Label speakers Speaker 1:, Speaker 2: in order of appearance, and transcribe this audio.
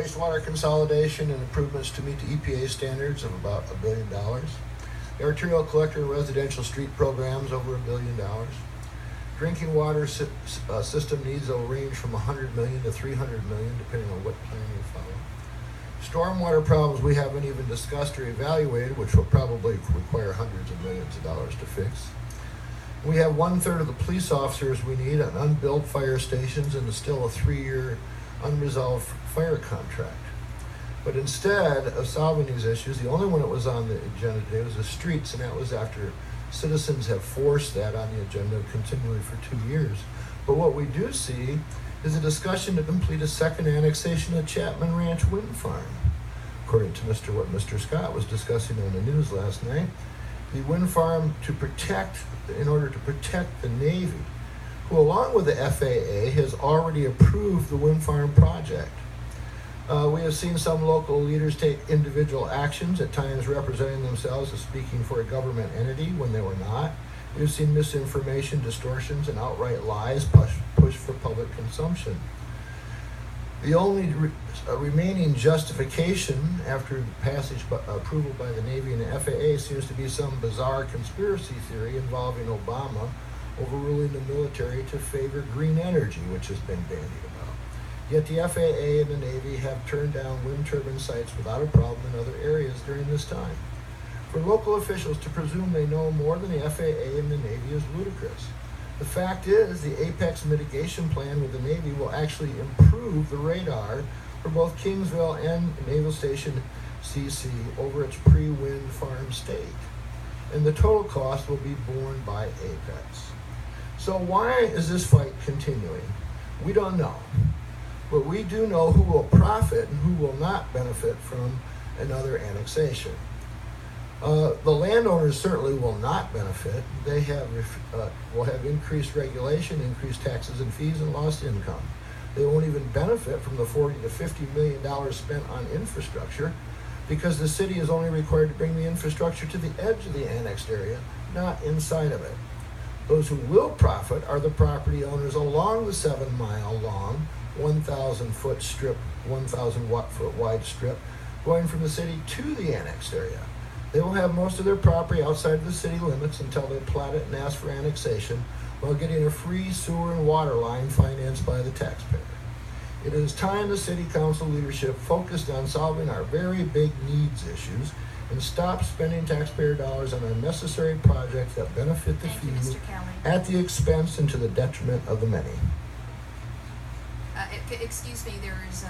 Speaker 1: wastewater consolidation and improvements to meet the EPA standards of about $1 billion. The arterial collector and residential street programs over $1 billion. Drinking water system needs will range from $100 million to $300 million, depending on what plan you follow. Stormwater problems we haven't even discussed or evaluated, which will probably require hundreds of millions of dollars to fix. We have 1/3 of the police officers we need on unbuilt fire stations and still a 3-year unresolved fire contract. But instead of solving these issues, the only one that was on the agenda today was the streets, and that was after citizens have forced that on the agenda continually for 2 years. But what we do see is a discussion to complete a second annexation of Chapman Ranch Wind Farm. According to what Mr. Scott was discussing on the news last night, the wind farm in order to protect the Navy, who along with the FAA has already approved the wind farm project. We have seen some local leaders take individual actions, at times representing themselves as speaking for a government entity when they were not. We've seen misinformation, distortions, and outright lies pushed for public consumption. The only remaining justification after approval by the Navy and the FAA seems to be some bizarre conspiracy theory involving Obama overruling the military to favor green energy, which has been bandied about. Yet the FAA and the Navy have turned down wind turbine sites without a problem in other areas during this time. For local officials to presume they know more than the FAA and the Navy is ludicrous. The fact is, the Apex mitigation plan with the Navy will actually improve the radar for both Kingsville and Naval Station CC over its pre-wind farm state. And the total cost will be borne by Apex. So why is this fight continuing? We don't know. But we do know who will profit and who will not benefit from another annexation. The landowners certainly will not benefit. They will have increased regulation, increased taxes and fees, and lost income. They won't even benefit from the $40 to $50 million spent on infrastructure because the city is only required to bring the infrastructure to the edge of the annexed area, not inside of it. Those who will profit are the property owners along the 7-mile long, 1,000-foot strip, 1,000-foot wide strip, going from the city to the annexed area. They will have most of their property outside of the city limits until they plat it and ask for annexation while getting a free sewer and water line financed by the taxpayer. It is time the city council leadership focused on solving our very big needs issues and stop spending taxpayer dollars on unnecessary projects that benefit the few at the expense and to the detriment of the many.
Speaker 2: Excuse me, there is